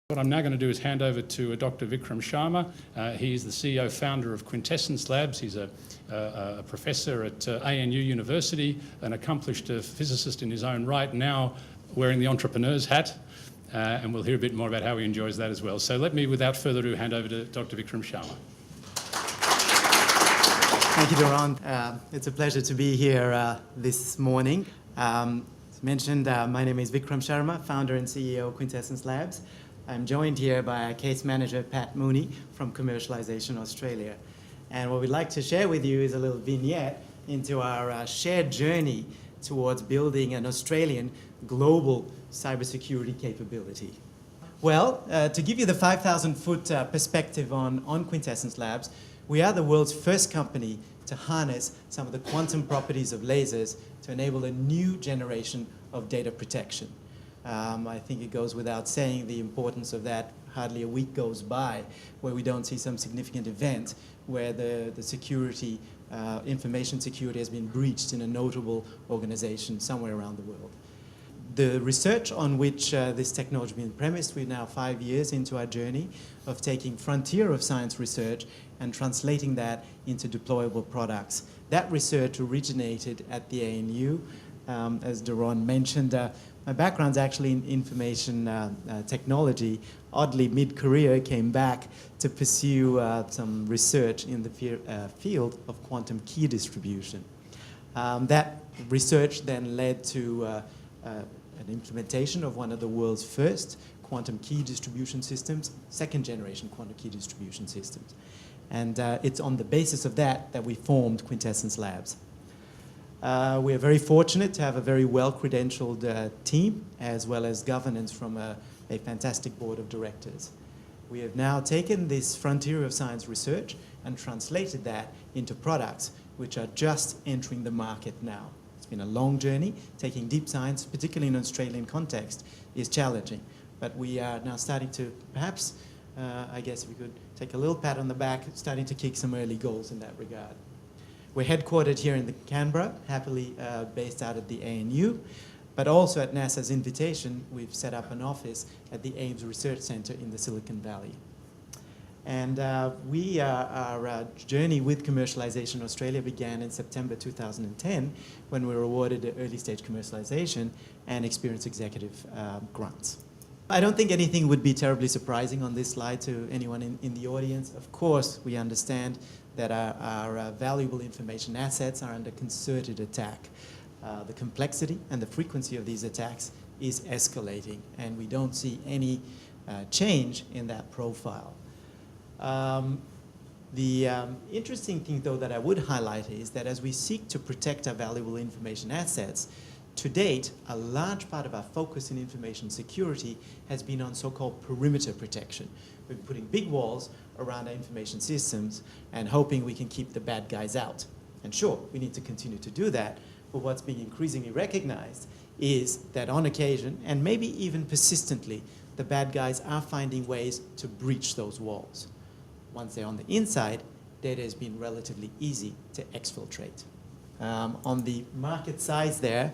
What I'm now going to do is hand over to Dr. Vikram Sharma. He's the CEO founder of QuintessenceLabs. He's a professor at ANU University, an accomplished physicist in his own right, now wearing the entrepreneur's hat. And we'll hear a bit more about how he enjoys that as well. So let me, without further ado, hand over to Dr. Vikram Sharma. Thank you, Doron. It's a pleasure to be here this morning. As mentioned, my name is Vikram Sharma, founder and CEO of QuintessenceLabs. I'm joined here by our case manager, Pat Mooney, from Commercialisation Australia. And what we'd like to share with you is a little vignette into our shared journey towards building an Australian global cybersecurity capability. Well, to give you the 5,000-foot perspective on QuintessenceLabs, we are the world's first company to harness some of the quantum properties of lasers to enable a new generation of data protection. I think it goes without saying the importance of that. Hardly a week goes by where we don't see some significant event where the security, information security has been breached in a notable organization somewhere around the world. The research on which this technology has been premised, we're now 5 years into our journey of taking frontier of science research and translating that into deployable products. That research originated at the ANU. As Doron mentioned, my background's actually in information technology. Oddly, mid-career, came back to pursue some research in the field of quantum key distribution. That research then led to an implementation of one of the world's first quantum key distribution systems, second-generation quantum key distribution systems. And it's on the basis of that that we formed QuintessenceLabs. We are very fortunate to have a very well-credentialed team, as well as governance from a fantastic board of directors. We have now taken this frontier of science research and translated that into products which are just entering the market now. It's been a long journey. Taking deep science, particularly in an Australian context, is challenging. But we are now starting to, perhaps, I guess we could take a little pat on the back, starting to kick some early goals in that regard. We're headquartered here in Canberra, happily based out of the ANU, but also at NASA's invitation, we've set up an office at the Ames Research Centre in the Silicon Valley. And our journey with Commercialisation Australia began in September 2010 when we were awarded the early stage commercialisation and experienced executive grants. I don't think anything would be terribly surprising on this slide to anyone in the audience. Of course, we understand that our valuable information assets are under concerted attack. The complexity and the frequency of these attacks is escalating, and we don't see any change in that profile. The interesting thing, though, that I would highlight is that as we seek to protect our valuable information assets, to date, a large part of our focus in information security has been on so-called perimeter protection. We're putting big walls around our information systems and hoping we can keep the bad guys out. And sure, we need to continue to do that, but what's being increasingly recognized is that on occasion, and maybe even persistently, the bad guys are finding ways to breach those walls. Once they're on the inside, data has been relatively easy to exfiltrate. On the market size there,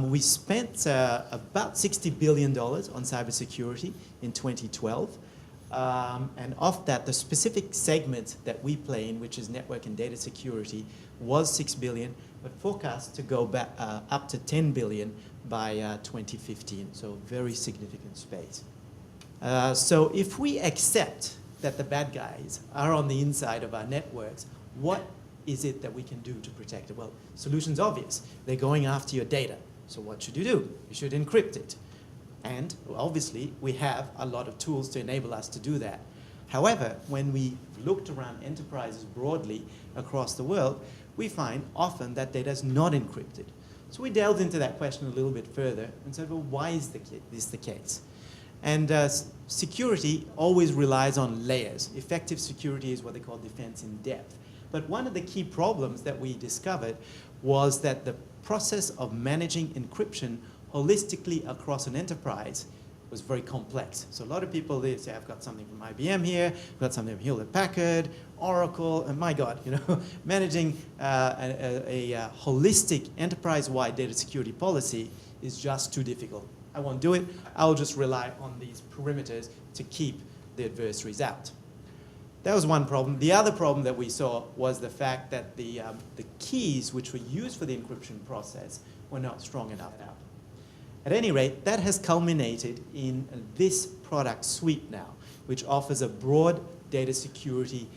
we spent about $60 billion on cybersecurity in 2012. And of that, the specific segment that we play in, which is network and data security, was $6 billion, but forecast to go back up to $10 billion by 2015. So very significant space. So if we accept that the bad guys are on the inside of our networks, what is it that we can do to protect it? Well, solution's obvious. They're going after your data. So what should you do? You should encrypt it. And obviously, we have a lot of tools to enable us to do that. However, when we looked around enterprises broadly across the world, we find often that data is not encrypted. So we delved into that question a little bit further and said, well, why is this the case? And security always relies on layers. Effective security is what they call defense in depth. But one of the key problems that we discovered was that the process of managing encryption holistically across an enterprise was very complex. So a lot of people, they say, I've got something from IBM here, I've got something from Hewlett-Packard, Oracle, and my God, managing a holistic enterprise-wide data security policy is just too difficult. I won't do it. I'll just rely on these perimeters to keep the adversaries out. That was one problem. The other problem that we saw was the fact that the keys which were used for the encryption process were not strong enough. At any rate, that has culminated in this product suite now, which offers a broad data security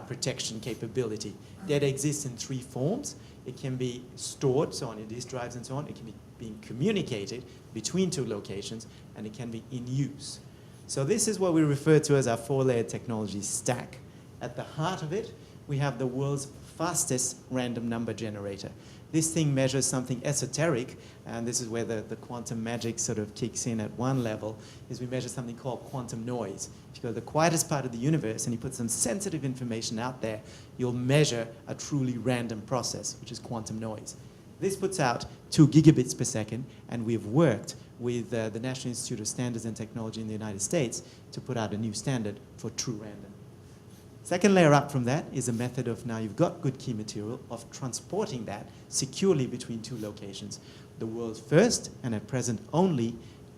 protection capability. Data exists in three forms. It can be stored, so on your disk drives and so on. It can be being communicated between two locations, and it can be in use. So this is what we refer to as our four-layer technology stack. At the heart of it, we have the world's fastest random number generator. This thing measures something esoteric, and this is where the quantum magic sort of kicks in at one level, is we measure something called quantum noise. If you go to the quietest part of the universe and you put some sensitive information out there, you'll measure a truly random process, which is quantum noise. This puts out 2 gigabits per second, and we've worked with the National Institute of Standards and Technology in the United States to put out a new standard for true random. Second layer up from that is a method of, now you've got good key material, of transporting that securely between two locations. The world's first, and at present only,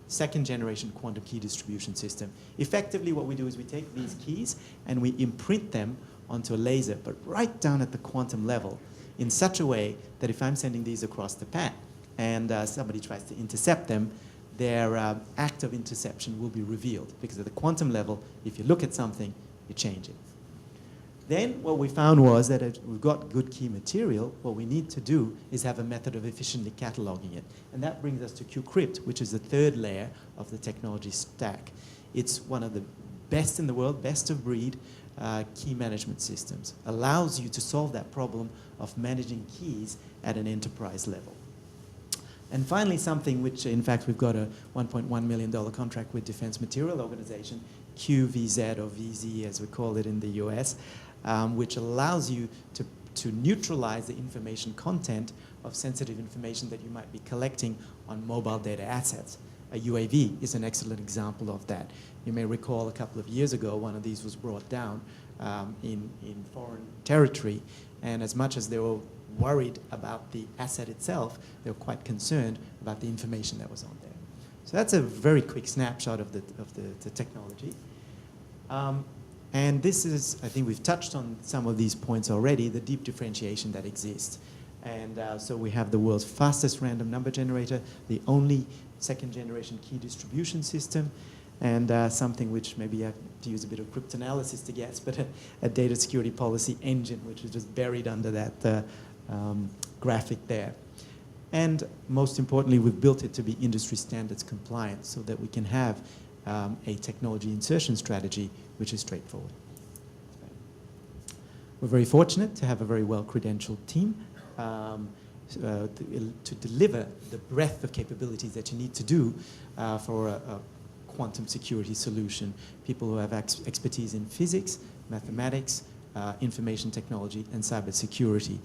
second generation quantum key distribution system. Effectively what we do is we take these keys and we imprint them onto a laser, but right down at the quantum level, in such a way that if I'm sending these across the path and somebody tries to intercept them, their act of interception will be revealed. Because at the quantum level, if you look at something, you change it. Then what we found was that if we've got good key material, what we need to do is have a method of efficiently cataloging it. And that brings us to QCrypt, which is the third layer of the technology stack. It's one of the best in the world, best of breed key management systems. Allows you to solve that problem of managing keys at an enterprise level. And finally, something which, in fact, we've got a $1.1 million contract with Defense Material Organization, QVZ, or VZ as we call it in the US, which allows you to neutralize the information content of sensitive information that you might be collecting on mobile data assets. A UAV is an excellent example of that. You may recall a couple of years ago, one of these was brought down in foreign territory, and as much as they were worried about the asset itself, they were quite concerned about the information that was on there. So that's a very quick snapshot of the technology. And this is, I think we've touched on some of these points already, the deep differentiation that exists. And so we have the world's fastest random number generator, the only second generation key distribution system, and something which maybe I have to use a bit of cryptanalysis to guess, but a data security policy engine, which is just buried under that graphic there. And most importantly, we've built it to be industry standards compliant so that we can have a technology insertion strategy which is straightforward. We're very fortunate to have a very well-credentialed team to deliver the breadth of capabilities that you need to do for a quantum security solution. People who have expertise in physics, mathematics, information technology, and cybersecurity.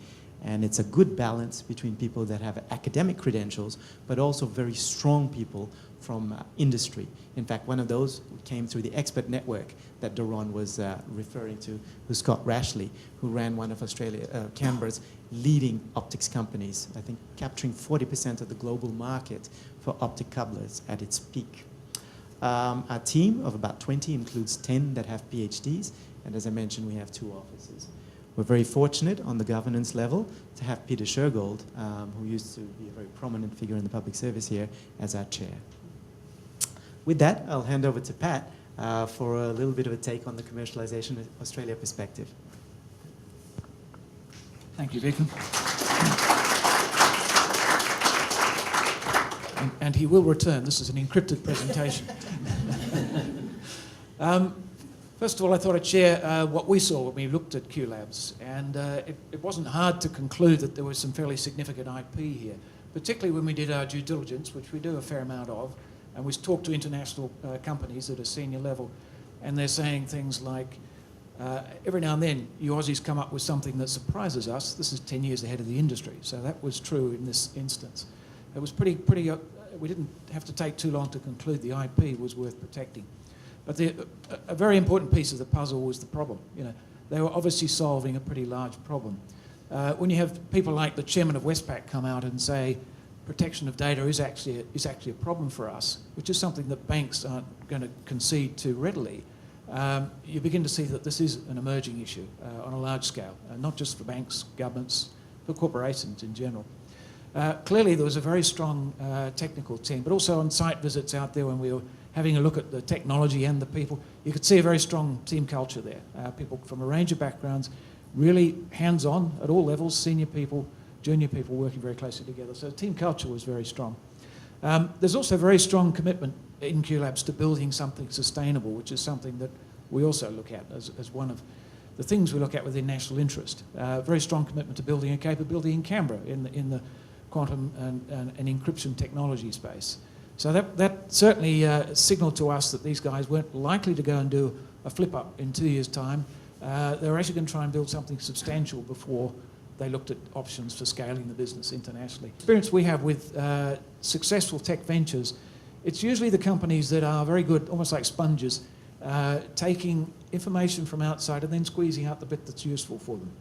And it's a good balance between people that have academic credentials, but also very strong people from industry. In fact, one of those came through the expert network that Doron was referring to, who's Scott Rashley, who ran one of Canberra's leading optics companies, I think capturing 40% of the global market for optic couplers at its peak. Our team of about 20 includes 10 that have PhDs, and as I mentioned, we have 2 offices. We're very fortunate on the governance level to have Peter Shergold, who used to be a very prominent figure in the public service here, as our chair. With that, I'll hand over to Pat for a little bit of a take on the Commercialisation Australia perspective. Thank you, Vikram. And he will return. This is an encrypted presentation. First of all, I thought I'd share what we saw when we looked at QLabs. And it wasn't hard to conclude that there was some fairly significant IP here, particularly when we did our due diligence, which we do a fair amount of, and we talked to international companies at a senior level, and they're saying things like, every now and then, you Aussies come up with something that surprises us. This is 10 years ahead of the industry. So that was true in this instance. It was pretty we didn't have to take too long to conclude the IP was worth protecting. But a very important piece of the puzzle was the problem. You know, they were obviously solving a pretty large problem. When you have people like the chairman of Westpac come out and say, protection of data is actually a problem for us, which is something that banks aren't going to concede to readily. You begin to see that this is an emerging issue on a large scale, not just for banks, governments, for corporations in general. Clearly there was a very strong technical team, but also on site visits out there when we were having a look at the technology and the people, you could see a very strong team culture there. People from a range of backgrounds, really hands-on at all levels, senior people, junior people working very closely together. So the team culture was very strong. There's also a very strong commitment in QLabs to building something sustainable, which is something that we also look at as one of the things we look at within national interest. Very strong commitment to building a capability in Canberra in the quantum and encryption technology space. So that certainly signalled to us that these guys weren't likely to go and do a flip-up in 2 years' time. They were actually going to try and build something substantial before they looked at options for scaling the business internationally. The experience we have with successful tech ventures, it's usually the companies that are very good, almost like sponges, taking information from outside and then squeezing out the bit that's useful for them.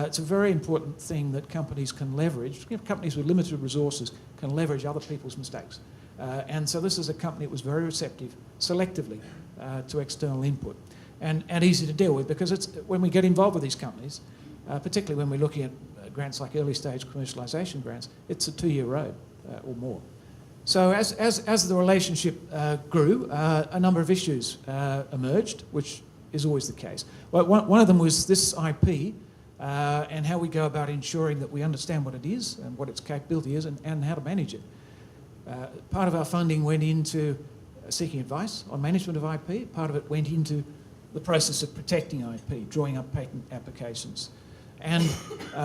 It's a very important thing that companies can leverage. Companies with limited resources can leverage other people's mistakes. And so this is a company that was very receptive, selectively, to external input. And easy to deal with, because it's when we get involved with these companies, particularly when we're looking at grants like early stage commercialisation grants, it's a 2-year road or more. So as the relationship grew, a number of issues emerged, which is always the case. Well, one of them was this IP and how we go about ensuring that we understand what it is and what its capability is and how to manage it. Part of our funding went into seeking advice on management of IP. Part of it went into the process of protecting IP, drawing up patent applications. And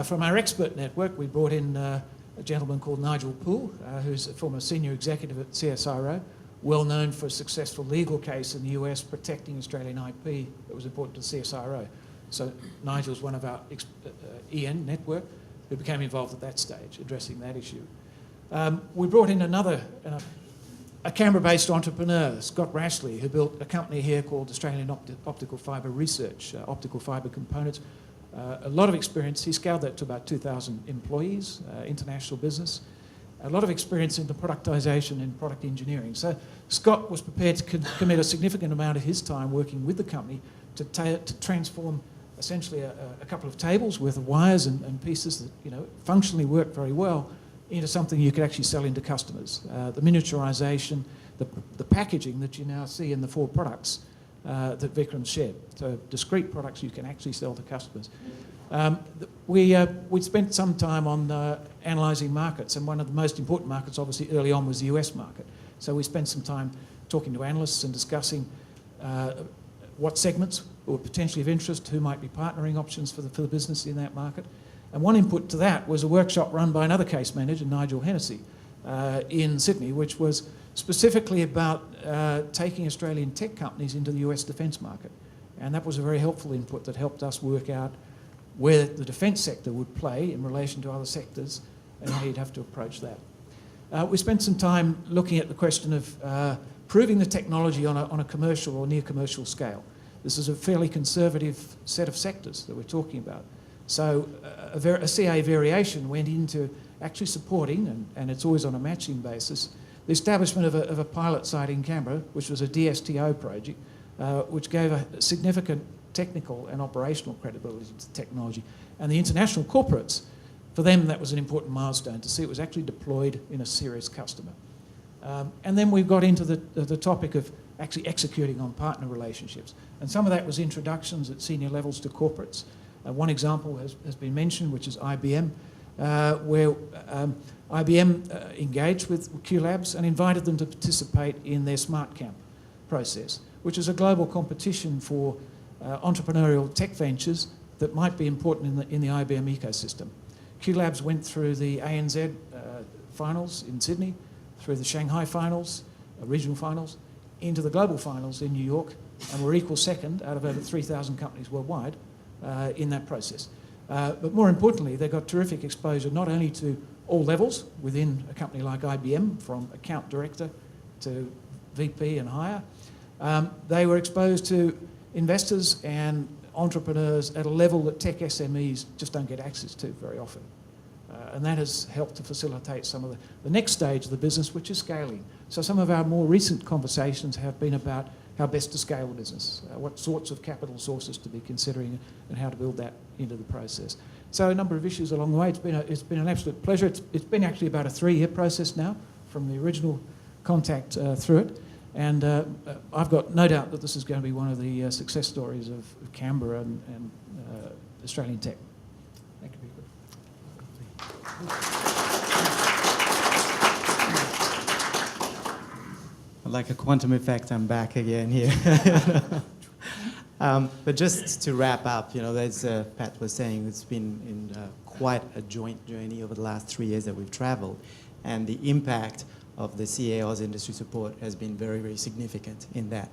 from our expert network, we brought in a gentleman called Nigel Poole, who's a former senior executive at CSIRO, well known for a successful legal case in the US protecting Australian IP that was important to CSIRO. So Nigel's one of our EN network who became involved at that stage, addressing that issue. We brought in a Canberra-based entrepreneur, Scott Rashley, who built a company here called Australian Optical Fibre Research, optical fibre components. A lot of experience. He scaled that to about 2,000 employees, international business. A lot of experience in the productization and product engineering. So Scott was prepared to commit a significant amount of his time working with the company to transform essentially a couple of tables worth of wires and pieces that functionally work very well into something you could actually sell into customers. The miniaturization, the packaging that you now see in the 4 products that Vikram shared. So discrete products you can actually sell to customers. We spent some time on analysing markets, and one of the most important markets obviously early on was the US market. So we spent some time talking to analysts and discussing what segments were potentially of interest, who might be partnering options for the business in that market. And one input to that was a workshop run by another case manager, Nigel Hennessy, in Sydney, which was specifically about taking Australian tech companies into the US defence market. And that was a very helpful input that helped us work out where the defence sector would play in relation to other sectors and how you'd have to approach that. We spent some time looking at the question of proving the technology on a commercial or near commercial scale. This is a fairly conservative set of sectors that we're talking about. So a CA variation went into actually supporting, and it's always on a matching basis, the establishment of a pilot site in Canberra, which was a DSTO project, which gave a significant technical and operational credibility to the technology. And the international corporates, for them that was an important milestone to see it was actually deployed in a serious customer. And then we got into the topic of actually executing on partner relationships. And some of that was introductions at senior levels to corporates. One example has been mentioned, which is IBM, where IBM engaged with QLabs and invited them to participate in their Smart Camp process, which is a global competition for entrepreneurial tech ventures that might be important in the IBM ecosystem. QLabs went through the ANZ finals in Sydney, through the Shanghai finals, regional finals, into the global finals in New York, and were equal second out of over 3,000 companies worldwide in that process. But more importantly, they got terrific exposure not only to all levels within a company like IBM, from account director to VP and higher. They were exposed to investors and entrepreneurs at a level that tech SMEs just don't get access to very often. And that has helped to facilitate some of the next stage of the business, which is scaling. So some of our more recent conversations have been about how best to scale the business, what sorts of capital sources to be considering, and how to build that into the process. So a number of issues along the way. It's been an absolute pleasure. It's been actually about a 3-year process now from the original contact through it. And I've got no doubt that this is going to be one of the success stories of Canberra and Australian tech. Thank you, Vikram. Like a quantum effect, I'm back again here. But just to wrap up, as Pat was saying, it's been quite a joint journey over the last 3 years that we've traveled, and the impact of the CA Ausindustry support has been very, very significant in that.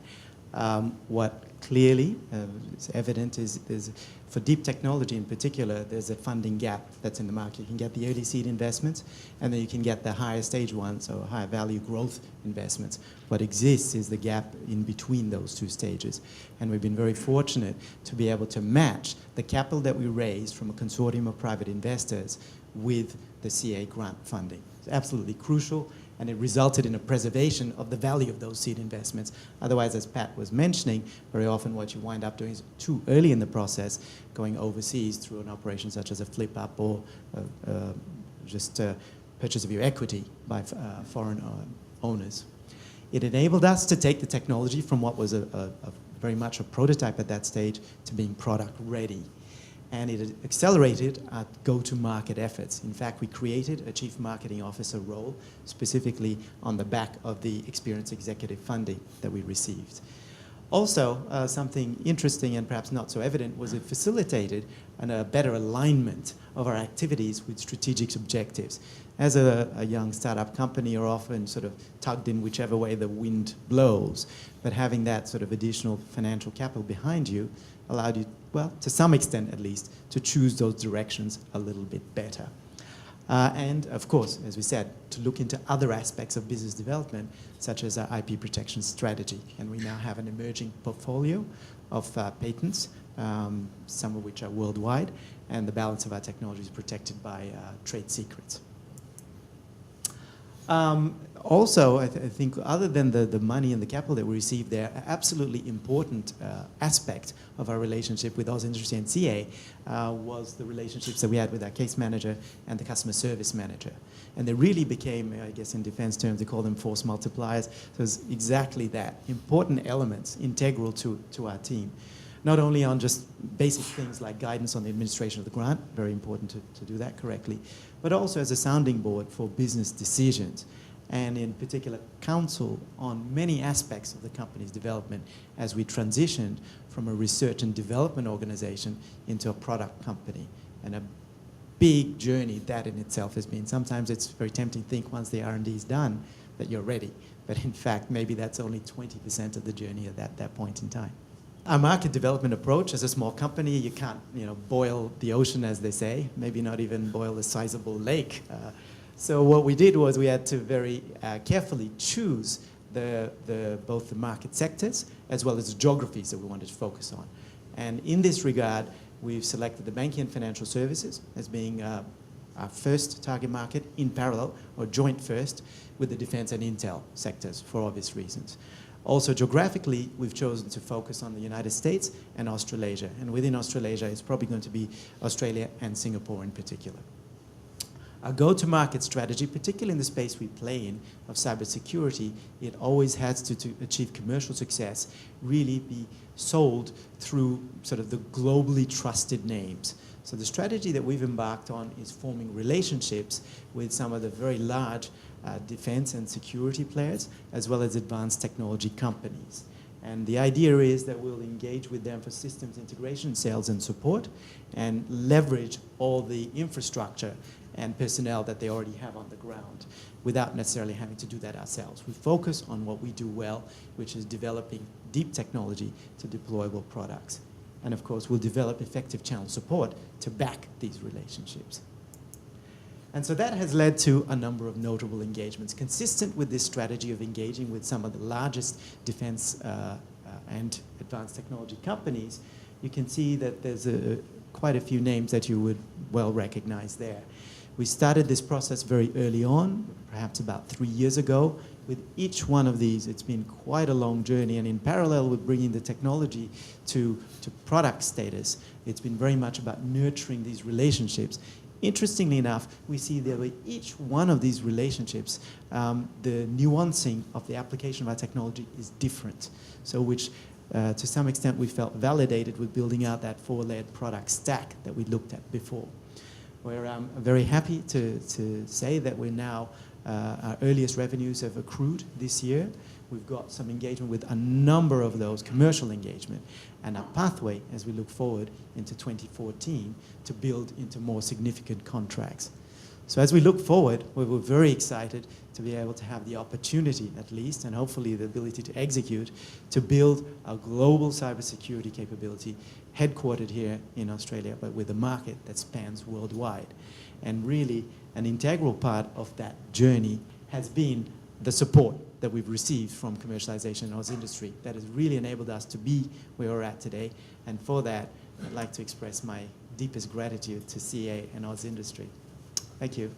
What clearly is evident is for deep technology in particular, there's a funding gap that's in the market. You can get the early seed investments, and then you can get the higher stage ones, or higher value growth investments. What exists is the gap in between those two stages. And we've been very fortunate to be able to match the capital that we raised from a consortium of private investors with the CA grant funding. It's absolutely crucial, and it resulted in a preservation of the value of those seed investments. Otherwise, as Pat was mentioning, very often what you wind up doing is too early in the process, going overseas through an operation such as a flip-up or just purchase of your equity by foreign owners. It enabled us to take the technology from what was a very much a prototype at that stage to being product ready. And it accelerated our go-to-market efforts. In fact, we created a Chief Marketing Officer role specifically on the back of the experienced executive funding that we received. Also, something interesting and perhaps not so evident was it facilitated a better alignment of our activities with strategic objectives. As a young startup company, you're often sort of tugged in whichever way the wind blows, but having that sort of additional financial capital behind you allowed you, well, to some extent at least, to choose those directions a little bit better. And of course, as we said, to look into other aspects of business development, such as our IP protection strategy. And we now have an emerging portfolio of patents, some of which are worldwide, and the balance of our technology is protected by trade secrets. Also, I think other than the money and the capital that we received there, an absolutely important aspect of our relationship with Ausindustry and CA was the relationships that we had with our case manager and the customer service manager. And they really became, I guess in defense terms, they call them force multipliers. So it's exactly that, important elements integral to our team. Not only on just basic things like guidance on the administration of the grant, very important to do that correctly, but also as a sounding board for business decisions, and in particular counsel on many aspects of the company's development as we transitioned from a research and development organization into a product company. And a big journey that in itself has been. Sometimes it's very tempting to think once the R&D is done that you're ready, but in fact maybe that's only 20% of the journey at that point in time. Our market development approach, as a small company, you can't boil the ocean, as they say, maybe not even boil a sizable lake. So what we did was we had to very carefully choose both the market sectors as well as the geographies that we wanted to focus on. And in this regard, we've selected the banking and financial services as being our first target market in parallel, or joint first, with the defense and intel sectors for obvious reasons. Also, geographically, we've chosen to focus on the United States and Australasia. And within Australasia, it's probably going to be Australia and Singapore in particular. Our go-to-market strategy, particularly in the space we play in of cybersecurity, it always has to achieve commercial success, really be sold through sort of the globally trusted names. So the strategy that we've embarked on is forming relationships with some of the very large defense and security players, as well as advanced technology companies. And the idea is that we'll engage with them for systems integration, sales and support, and leverage all the infrastructure and personnel that they already have on the ground without necessarily having to do that ourselves. We focus on what we do well, which is developing deep technology to deployable products. And of course, we'll develop effective channel support to back these relationships. And so that has led to a number of notable engagements consistent with this strategy of engaging with some of the largest defense and advanced technology companies. You can see that there's quite a few names that you would well recognize there. We started this process very early on, perhaps about 3 years ago. With each one of these, it's been quite a long journey, and in parallel with bringing the technology to product status, it's been very much about nurturing these relationships. Interestingly enough, we see that with each one of these relationships, the nuancing of the application of our technology is different. So which, to some extent, we felt validated with building out that 4-layered product stack that we looked at before. We're very happy to say that we're now, our earliest revenues have accrued this year. We've got some engagement with a number of those, commercial engagement, and our pathway as we look forward into 2014 to build into more significant contracts. So as we look forward, we're very excited to be able to have the opportunity, at least, and hopefully the ability to execute, to build a global cybersecurity capability headquartered here in Australia, but with a market that spans worldwide. And really, an integral part of that journey has been the support that we've received from Commercialisation and Ausindustry that has really enabled us to be where we're at today. And for that, I'd like to express my deepest gratitude to CA and Ausindustry. Thank you.